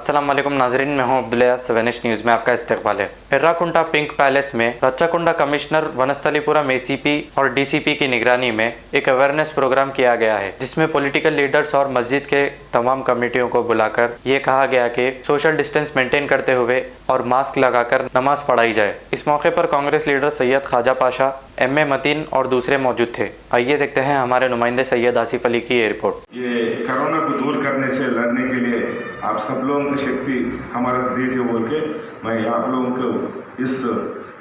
अस्सलाम वालेकुम नाजरीन, मैं हूं अब्दुल्ला। सेवेनिश न्यूज़ में आपका इस्तकबाल है। एर्राकुंटा पिंक पैलेस में रच्चाकुंडा कमिश्नर वनस्थलीपुरम एसीपी और डीसीपी की निगरानी में एक अवेयरनेस प्रोग्राम किया गया है, जिसमें पॉलिटिकल लीडर्स और मस्जिद के तमाम कमेटियों को बुलाकर ये कहा गया कि सोशल डिस्टेंस मेंटेन करते हुए और मास्क लगाकर नमाज पढ़ाई जाए। इस मौके पर Congress leader Syed Khwaja Pasha, M A Mateen और दूसरे मौजूद थे। आइए देखते हैं हमारे नुमाइंदे सैयद आसिफ अली की ये रिपोर्ट। ये कोरोना को दूर करने से लड़ने के लिए आप सब लोगों की शक्ति हमारा दीजिए बोल के मैं आप लोगों को इस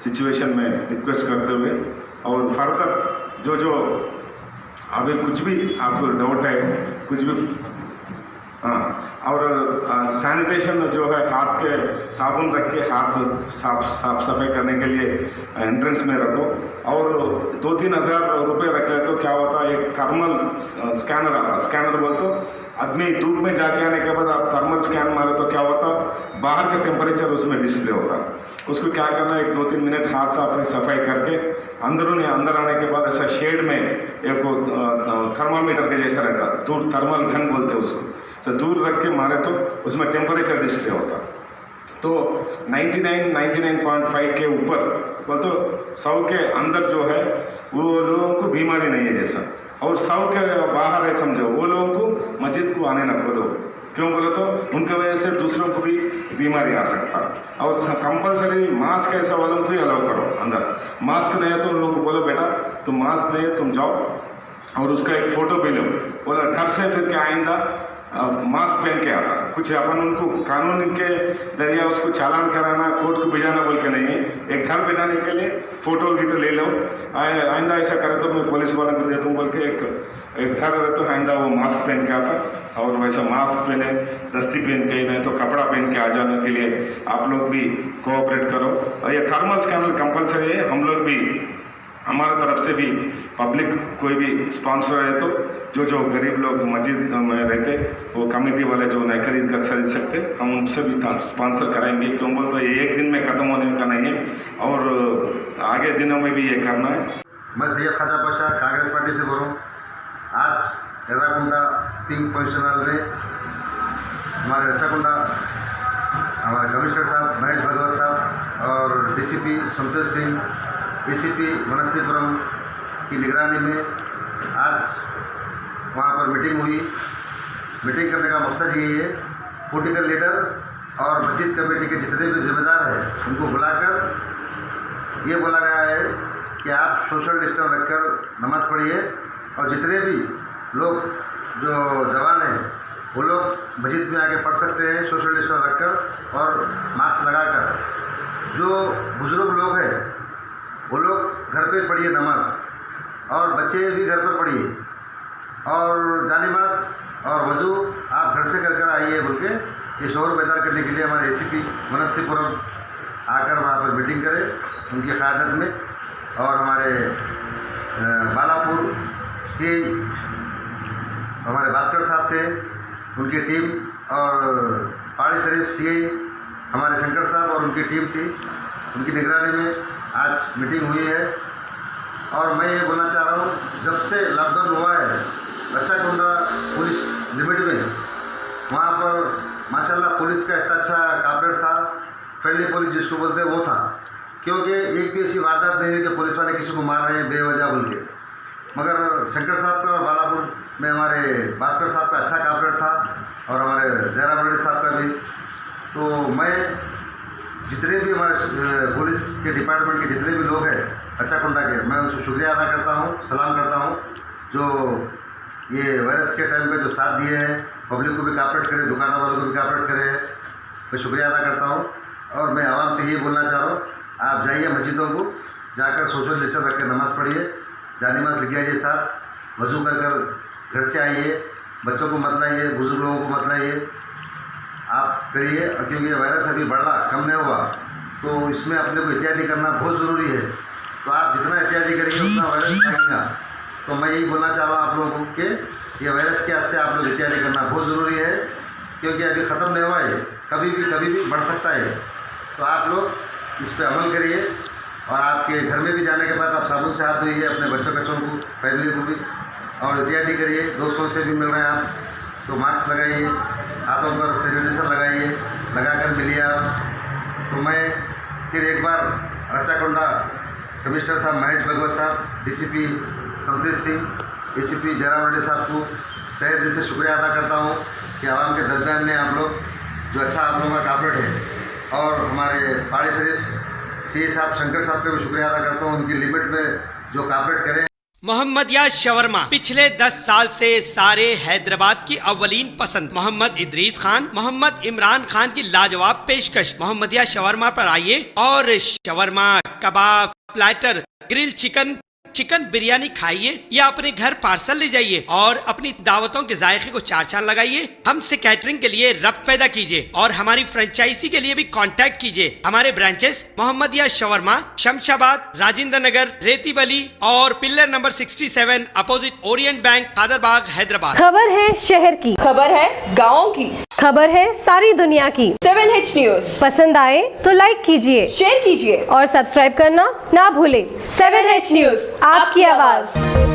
सिचुएशन में रिक्वेस्ट करते हुए और फर्दर जो अभी कुछ भी आपको डाउट है कुछ भी और सैनिटेशन जो है हाथ के साबुन रख के हाथ साफ सफाई करने के लिए एंट्रेंस में रखो और 2-3 हज़ार रुपये रख ले तो क्या होता है, एक थर्मल स्कैनर आता। स्कैनर बोल तो आदमी धूप में जाके आने के बाद आप थर्मल स्कैन मारे तो क्या होता, बाहर का टेम्परेचर उसमें डिस्प्ले होता। उसको क्या करना है, 1-2-3 मिनट हाथ सफाई करके अंदर आने के बाद ऐसा शेड में एक थर्मामीटर के जैसा रहता, दूर थर्मल गन बोलते हैं उसको, से दूर रख के मारे तो उसमें टेम्परेचर डिस्प्ले होता। तो 99.5 के ऊपर बोल तो 100 के अंदर जो है वो लोगों को बीमारी नहीं है जैसा, और 100 के बाहर है समझो वो लोगों को मस्जिद को आने न खोलो। क्यों बोले तो उनके वजह से दूसरों को भी बीमारी आ सकता। और कंपलसरी मास्क ऐसा वालों को ही अलाउ करो अंदर। मास्क नहीं है तो उन लोगों को बोलो बेटा तुम मास्क नहीं है तुम जाओ और उसका एक फ़ोटो भी लो। बोला घर से फिर क्या आइंदा मास्क पहन के आता। कुछ अपन उनको कानून के जरिए उसको चालान कराना, कोर्ट को भिजाना बोल के नहीं है, एक घर बिठाने के लिए फ़ोटो वीटो ले लो। आइंदा ऐसा करे तो मैं पुलिस वाला को दे दूँ बोल के एक घर रहे तो आइंदा वो मास्क पहन के आता। और वैसा मास्क पहने, दस्ती पहन के नहीं तो कपड़ा पहन के आ जाने के लिए आप लोग भी कोऑपरेट करो। और ये थर्मल स्कैनर कंपलसरी है। हम लोग भी हमारे तरफ से भी पब्लिक कोई भी स्पॉन्सर है तो जो गरीब लोग मस्जिद में रहते वो कमेटी वाले जो नहीं खरीद कर सकते हम उनसे भी स्पॉन्सर कराएंगे। क्यों बोल तो ये एक दिन में ख़त्म होने का नहीं है और आगे दिनों में भी ये करना है। मैं सैयद ख्वाजा पाशा कांग्रेस पार्टी से बोल रहा हूँ। आज एर्राकुंडा पिंक फंक्शन हॉल में हमारे रच्चाकुंडा हमारे कमिश्नर साहब महेश भगवत साहब और डीसीपी संतोष सिंह, एसीपी वनस्थलीपुरम की निगरानी में आज वहाँ पर मीटिंग हुई। मीटिंग करने का मकसद यही है, पॉलिटिकल लीडर और मस्जिद कमेटी के जितने भी जिम्मेदार हैं उनको बुलाकर ये बोला गया है कि आप सोशल डिस्टेंस रखकर नमाज़ पढ़िए और जितने भी लोग जो जवान हैं वो लोग मस्जिद में आके पढ़ सकते हैं सोशल डिस्टेंस रखकर और मास्क लगाकर। जो बुज़ुर्ग लोग हैं वो लोग घर पे पढ़िए नमाज और बच्चे भी घर पर पढ़िए और जानिमाज और वज़ू आप घर से कर आइए बोल के ये शोर बेदार करने के लिए हमारे एसीपी वनस्थलीपुरम आकर वहाँ पर मीटिंग करें उनकी क़यादत में। और हमारे बालापुर से हमारे भास्कर साहब थे, उनकी टीम, और पहाड़ी शरीफ सीआई हमारे शंकर साहब और उनकी टीम थी, उनकी निगरानी में आज मीटिंग हुई है। और मैं ये बोलना चाह रहा हूँ, जब से लॉकडाउन हुआ है रच्चाकुंडा पुलिस लिमिट में वहाँ पर माशाल्लाह पुलिस का इतना अच्छा कापरेट था, फ्रेंडली पुलिस जिसको बोलते हैं वो था। क्योंकि एक भी ऐसी वारदात नहीं हुई कि पुलिस वाले किसी को मार रहे हैं बेवजह बोल के। मगर शंकर साहब का और बालापुर में हमारे भास्कर साहब का अच्छा कापरेट था और हमारे जयरा बर्डी साहब का भी। तो मैं जितने भी हमारे पुलिस के डिपार्टमेंट के जितने भी लोग हैं रच्चाकुंडा के, मैं उनसे शुक्रिया अदा करता हूँ, सलाम करता हूँ जो ये वायरस के टाइम पे जो साथ दिए हैं, पब्लिक को भी कापरेट करे, दुकानों वालों को भी कापरेट करे, मैं शुक्रिया अदा करता हूँ। और मैं आवाम से ये बोलना चाह रहा हूँ, आप जाइए मस्जिदों को जाकर सोशल डिस्टेंस रख कर नमाज़ पढ़िए, जानिमाज़ लिख आइए साथ, वज़ू कर घर से आइए, बच्चों को मत लाइए, बुजुर्ग लोगों को मत लाइए, आप करिए। क्योंकि वायरस अभी बढ़ा कम नहीं हुआ तो इसमें अपने को एहतियाती करना बहुत ज़रूरी है। तो आप जितना एहतियाती करेंगे उतना वायरस आएगा। तो मैं यही बोलना चाह रहा हूँ आप लोगों को कि ये वायरस के हाथ से आप लोग एहतियाती करना बहुत ज़रूरी है, क्योंकि अभी ख़त्म नहीं हुआ है, कभी भी बढ़ सकता है। तो आप लोग इस पर अमल करिए और आपके घर में भी जाने के बाद आप साबुन से हाथ धोइए, अपने बच्चों को, फैमिली को भी, और एहतियाती करिए। दोस्तों से भी मिल रहे हैं आप तो मास्क लगाइए, हाथों पर सैनिटाइजर लगाइए। लगाकर मिलिए आप। तो मैं फिर एक बार रचाकोंडा कमिश्नर साहब महेश भगवत साहब, डीसीपी संतोष सिंह, एसीपी जयराम रेड्डी साहब को तहे दिल से शुक्रिया अदा करता हूँ कि आवाम के दरमियान में आप लोग जो अच्छा आप लोगों का कापरेट है। और हमारे पहाड़ी शरीफ सी साहब शंकर साहब का भी शुक्रिया अदा करता हूँ, उनकी लिमिट में जो कापरेट करें। मोहम्मदिया शवरमा पिछले 10 साल से सारे हैदराबाद की अव्वलीन पसंद मोहम्मद इदरीस खान, मोहम्मद इमरान खान की लाजवाब पेशकश। मोहम्मदिया शवरमा पर आइए और शवरमा, कबाब, platter, grill chicken, chicken biryani खाइए या अपने घर पार्सल ले जाइए और अपनी दावतों के जायके को चार चांद लगाइए। हमसे कैटरिंग के लिए रब्त पैदा कीजिए और हमारी फ्रेंचाइजी के लिए भी कांटेक्ट कीजिए। हमारे ब्रांचेस मोहम्मदिया शवरमा, शमशाबाद, राजेंद्र नगर, रेती बली और pillar number 67 opposite Orient bank, Kadarbagh, Hyderabad. खबर है शहर की, खबर है गाँव की, खबर है सारी दुनिया की। 7H न्यूज पसंद आए तो लाइक कीजिए, शेयर कीजिए और सब्सक्राइब करना ना भूले। 7H न्यूज, आपकी आवाज।